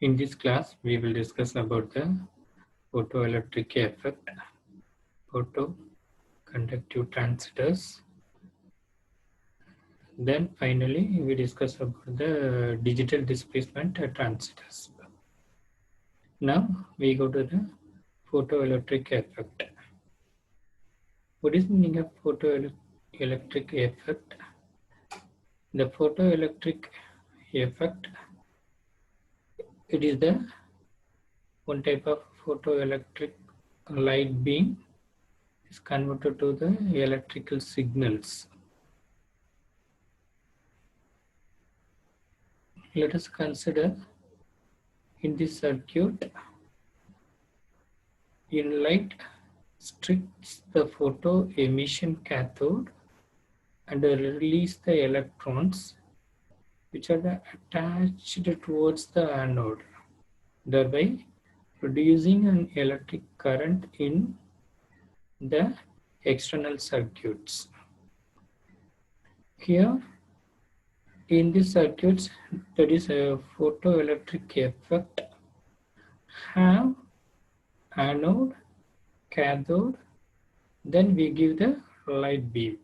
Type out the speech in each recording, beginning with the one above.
In this class, we will discuss about the photoelectric effect, photoconductive transistors. Then finally, we discuss about the digital displacement transistors. Now we go to the photoelectric effect. What is the meaning of photoelectric effect? The photoelectric effect, it is the one type of photoelectric light beam is converted to the electrical signals. Let us consider in this circuit, in light strikes the photo emission cathode and release the electrons which are attached towards the anode, thereby producing an electric current in the external circuits. Here in these circuits, that is a photoelectric effect, have anode, cathode, then we give the light beam.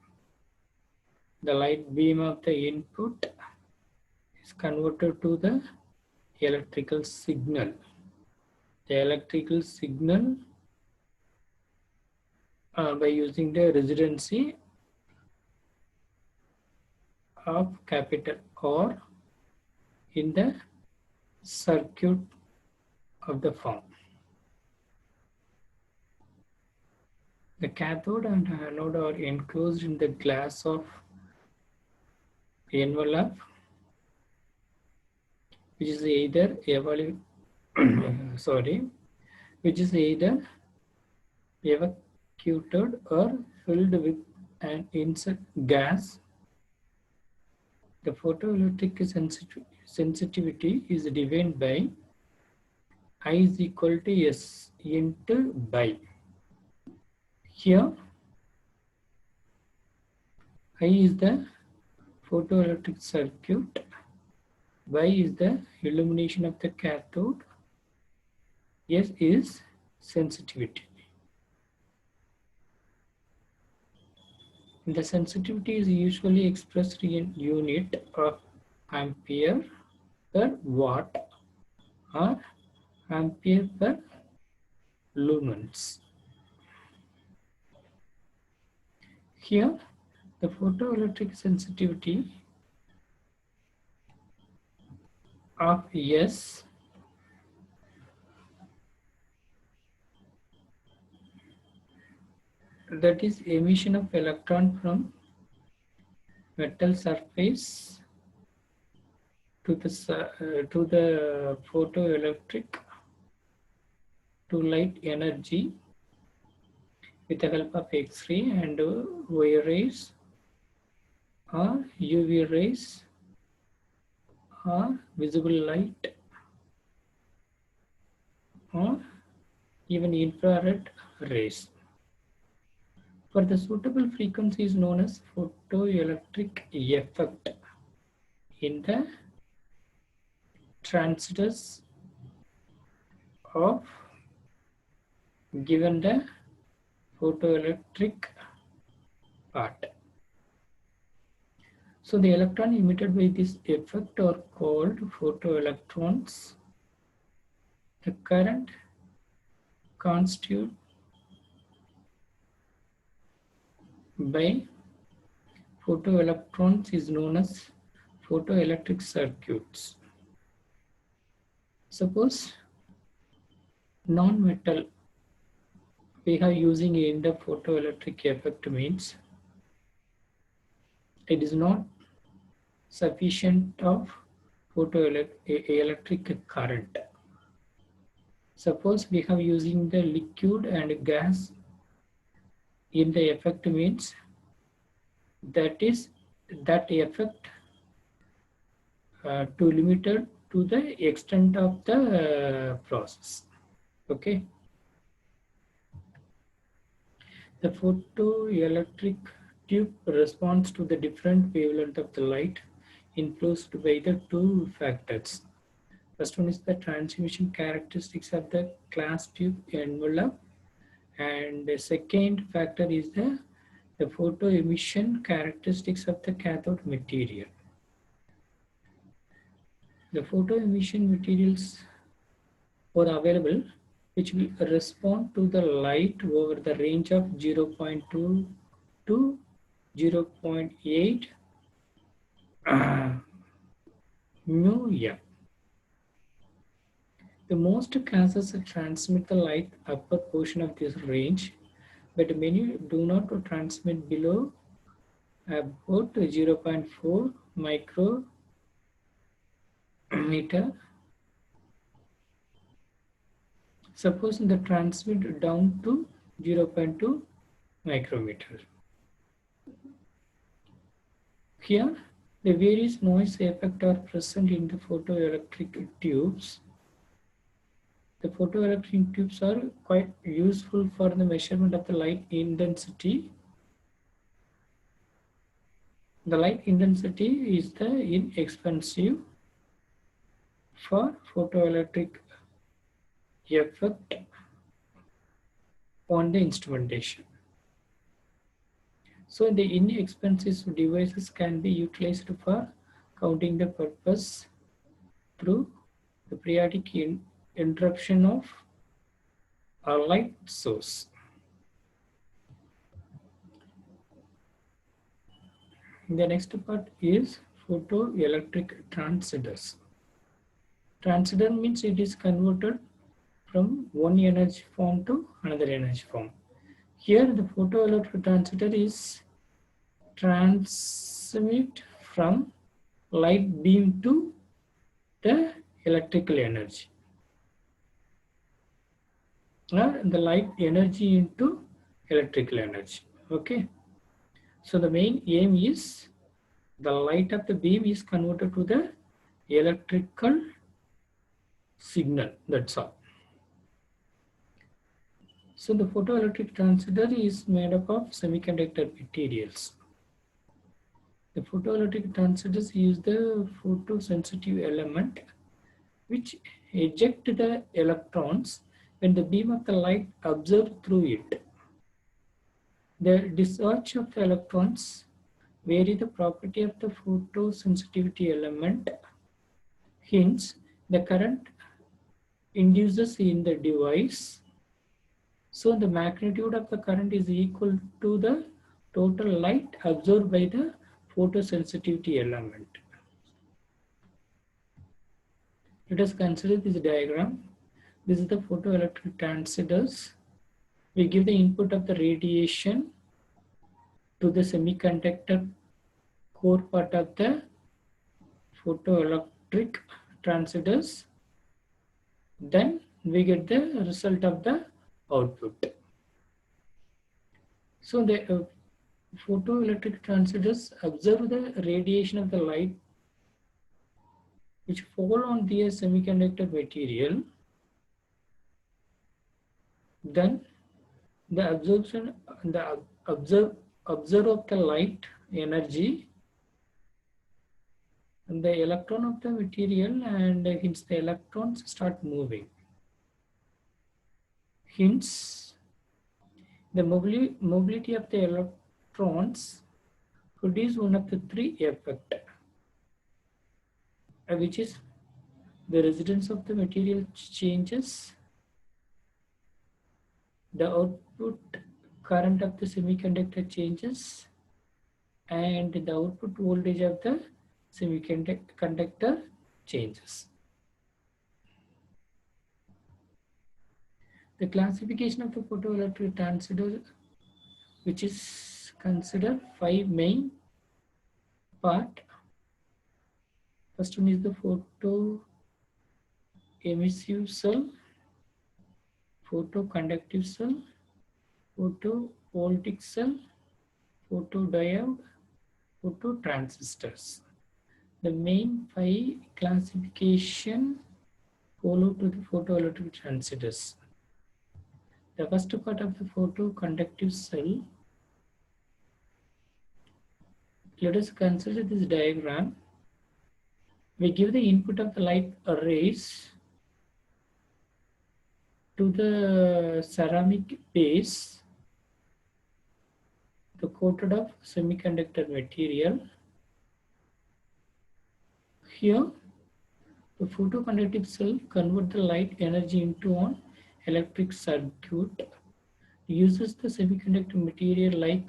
The light beam of the input is converted to the electrical signal. The electrical signal by using the resistancy of capital R in the circuit of the form. The cathode and anode are enclosed in the glass of envelope, which is either evacuated or filled with an insert gas. The photoelectric sensitivity is defined by I is equal to S into by. Here, I is the photoelectric circuit, Y is the illumination of the cathode, S is sensitivity. The sensitivity is usually expressed in unit of ampere per watt or ampere per lumens. Here, the photoelectric sensitivity of S that is emission of electron from metal surface to the photoelectric to light energy with the help of X-ray and Y rays or UV rays or visible light or even infrared rays. For the suitable frequency is known as photoelectric effect in the transistors of given the photoelectric part. So the electron emitted by this effect are called photoelectrons. The current constituted by photoelectrons is known as photoelectric circuits. Suppose non-metal we are using in the photoelectric effect means it is not sufficient of photoelectric current. Suppose we have using the liquid and gas in the effect means that effect to limited to the extent of the process. Okay. The photoelectric tube responds to the different wavelength of the light influenced by the two factors. First one is the transmission characteristics of the glass tube envelope, and the second factor is the photo emission characteristics of the cathode material. The photo emission materials are available which will respond to the light over the range of 0.2 to 0.8 mu m. The most classes transmit the light upper portion of this range, but many do not transmit below about 0.4 micrometer. Suppose the transmit down to 0.2 micrometer. Here, the various noise effects are present in the photoelectric tubes. The photoelectric tubes are quite useful for the measurement of the light intensity. The light intensity is the inexpensive for photoelectric effect on the instrumentation. So the inexpensive devices can be utilized for counting the purpose through the periodic interruption of a light source. The next part is photoelectric transistors. Transistor means it is converted from one energy form to another energy form. Here the photoelectric transistor is transmit from light beam to the electrical energy, or the light energy into electrical energy. Okay, so the main aim is the light of the beam is converted to the electrical signal, that's all. So the photoelectric transistor is made up of semiconductor materials. The photoelectric transistors use the photosensitive element which eject the electrons when the beam of the light absorbs through it. The discharge of the electrons vary the property of the photosensitivity element. Hence, the current induces in the device. So the magnitude of the current is equal to the total light absorbed by the photosensitivity element. Let us consider this diagram. This is the photoelectric transistors. We give the input of the radiation to the semiconductor core part of the photoelectric transistors. Then we get the result of the output. So the photoelectric transistors observe the radiation of the light which fall on the semiconductor material. Then the absorption, the observe of the light energy and the electron of the material, and hence the electrons start moving. Hence, the mobility of the electrons produce one of the three effects, which is the resistance of the material changes, the output current of the semiconductor changes, and the output voltage of the semiconductor changes. The classification of the photoelectric transistor, which is considered 5 main part. First one is the photo emissive cell, photoconductive cell, photovoltaic cell, photodiode, phototransistors. The main 5 classification follow to the photoelectric transistors. The first part of the photoconductive cell. Let us consider this diagram. We give the input of the light rays to the ceramic base, the coated of semiconductor material. Here, the photoconductive cell converts the light energy into an electric circuit, uses the semiconductor material like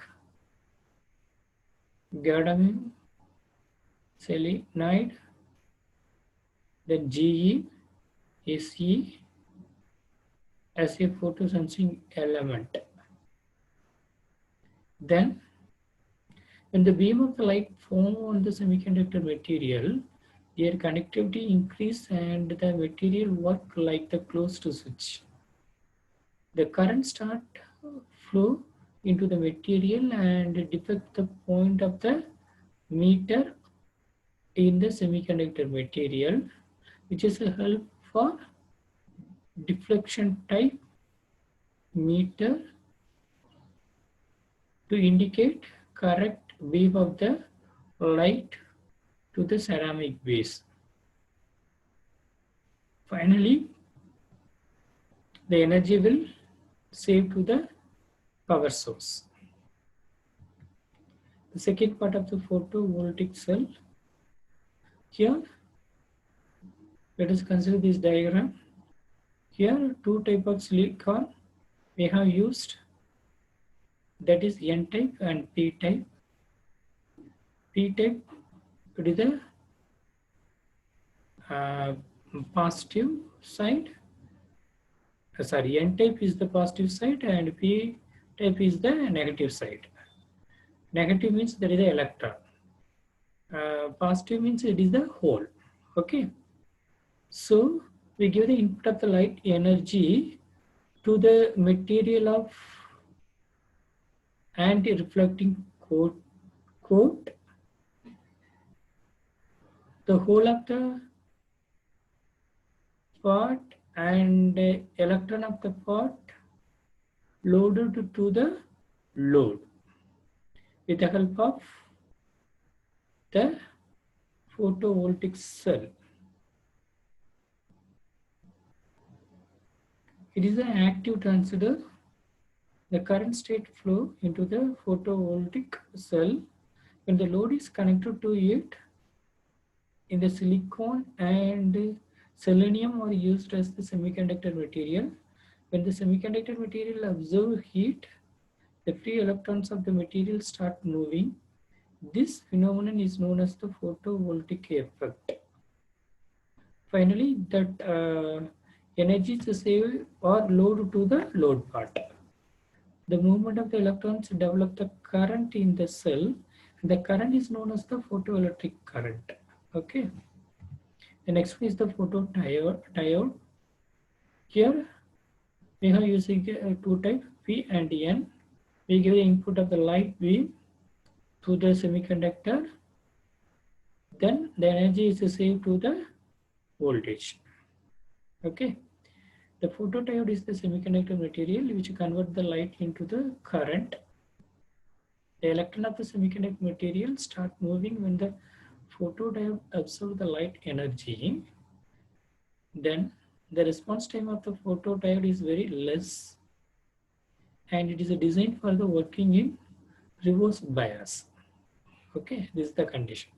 gadolinium, selenide, then Ge, Se as a photosensing element. Then, when the beam of the light form on the semiconductor material, their conductivity increase and the material work like the closed switch. The current start flow into the material and defect the point of the meter in the semiconductor material, which is a help for deflection type meter to indicate correct beam of the light to the ceramic base. Finally, the energy will save to the power source. The second part of the photovoltaic cell. Here, let us consider this diagram. Here, two types of silicon we have used, that is N type and P type. P type, it is the positive side. Sorry, N type is the positive side and P type is the negative side. Negative means there is an electron. Positive means it is the hole. Okay. So we give the input of the light energy to the material of anti-reflecting coat. The whole of the part and electron of the part loaded to the load with the help of the photovoltaic cell. It is an active transistor. The current state flow into the photovoltaic cell when the load is connected to it. In the silicon and selenium are used as the semiconductor material. When the semiconductor material absorbs heat, the free electrons of the material start moving. This phenomenon is known as the photovoltaic effect. Finally, that energy is saved or load to the load part. The movement of the electrons develop the current in the cell. The current is known as the photoelectric current. Okay. The next one is the photodiode. Here we are using two types, P and N. We give the input of the light beam to the semiconductor. Then the energy is saved to the voltage. Okay. The photodiode is the semiconductor material which converts the light into the current. The electron of the semiconductor material start moving when the photodiode absorbs the light energy. Then the response time of the photodiode is very less and it is designed for the working in reverse bias. Okay, this is the condition.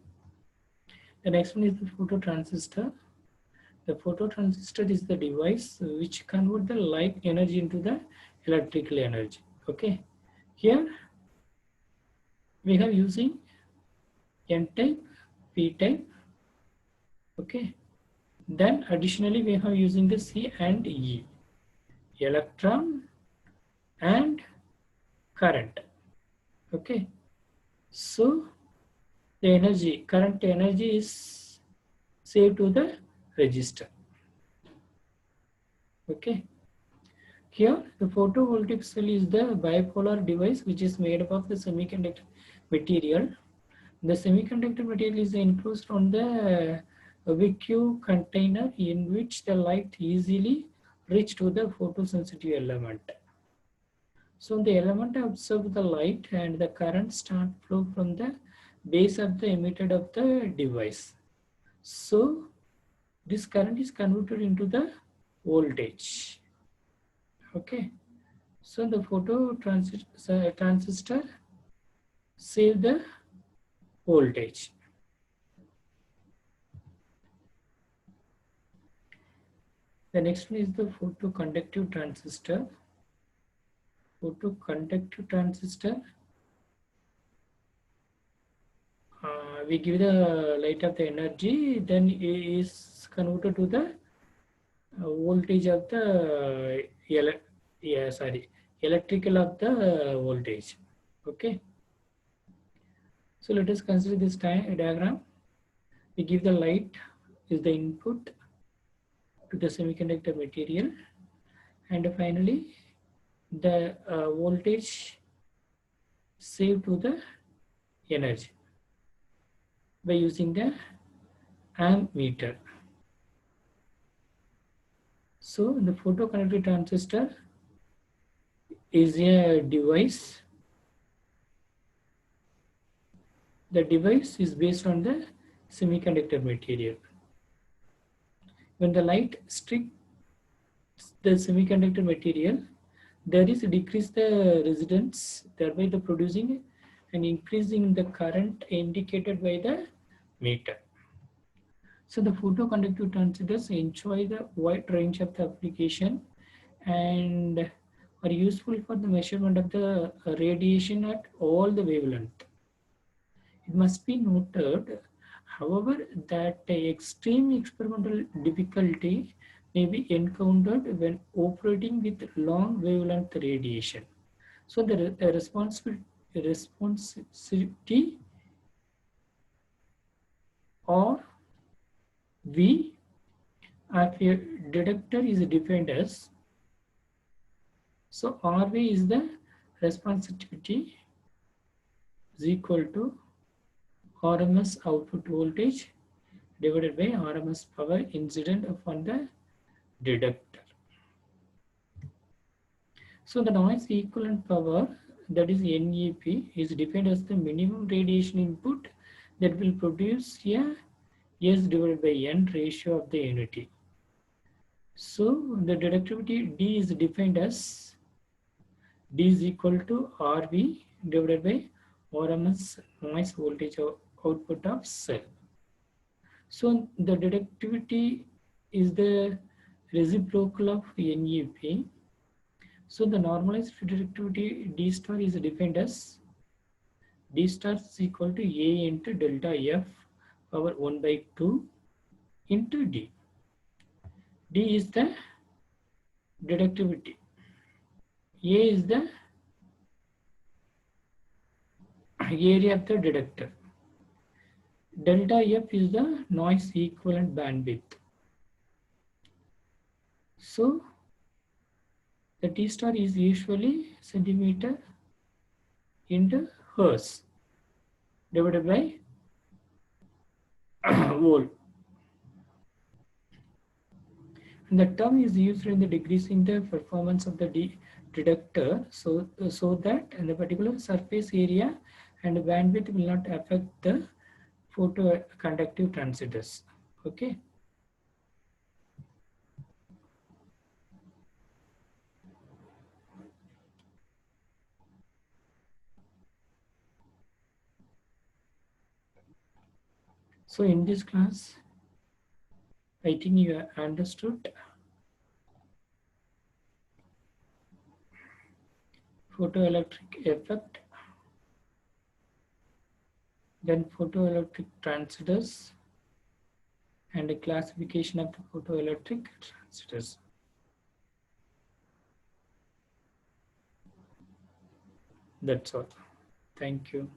The next one is the phototransistor. The phototransistor is the device which converts the light energy into the electrical energy. Okay, here we are using N type, P type. Okay, then additionally we are using the C and E, electron and current. Okay, so the energy, current energy is saved to the resistor. Okay, here the photovoltaic cell is the bipolar device which is made up of the semiconductor material. The semiconductor material is enclosed on the vacuum container in which the light easily reach to the photosensitive element. So the element absorbs the light and the current start flow from the base of the emitter of the device. So this current is converted into the voltage. Okay, so the transistor save the voltage. The next one is the photoconductive transistor. Photoconductive transistor, we give the light of the energy, then it is converted to the voltage of the electrical of the voltage. Okay, so let us consider this diagram. We give the light is the input to the semiconductor material, and finally the voltage saved to the energy by using the ammeter. So the photoconductive transistor is a device. The device is based on the semiconductor material. When the light strikes the semiconductor material, there is a decrease the resistance, thereby the producing and increasing the current indicated by the meter. So the photoconductive transistors enjoy the wide range of the application and are useful for the measurement of the radiation at all the wavelength. It must be noted, however, that extreme experimental difficulty may be encountered when operating with long wavelength radiation. So the responsibility or V of a detector is defined as, so RV is the responsivity is equal to RMS output voltage divided by RMS power incident upon the detector. So the noise equivalent power, that is NEP, is defined as the minimum radiation input that will produce a S divided by N ratio of the unity. So the detectivity D is defined as D is equal to RV divided by RMS noise voltage output of cell. So the detectivity is the reciprocal of NEP. So the normalized detectivity D star is defined as D star is equal to A into delta F power 1 by 2 into D. D is the detectivity. A is the area of the detector. Delta F is the noise equivalent bandwidth. So the T star is usually centimeter into hertz divided by volt. And the term is used in the decreasing the performance of the detector, so that the particular surface area and bandwidth will not affect the photoconductive transistors. Okay. So in this class, I think you have understood photoelectric effect, then photoelectric transistors, and the classification of the photoelectric transistors. That's all. Thank you.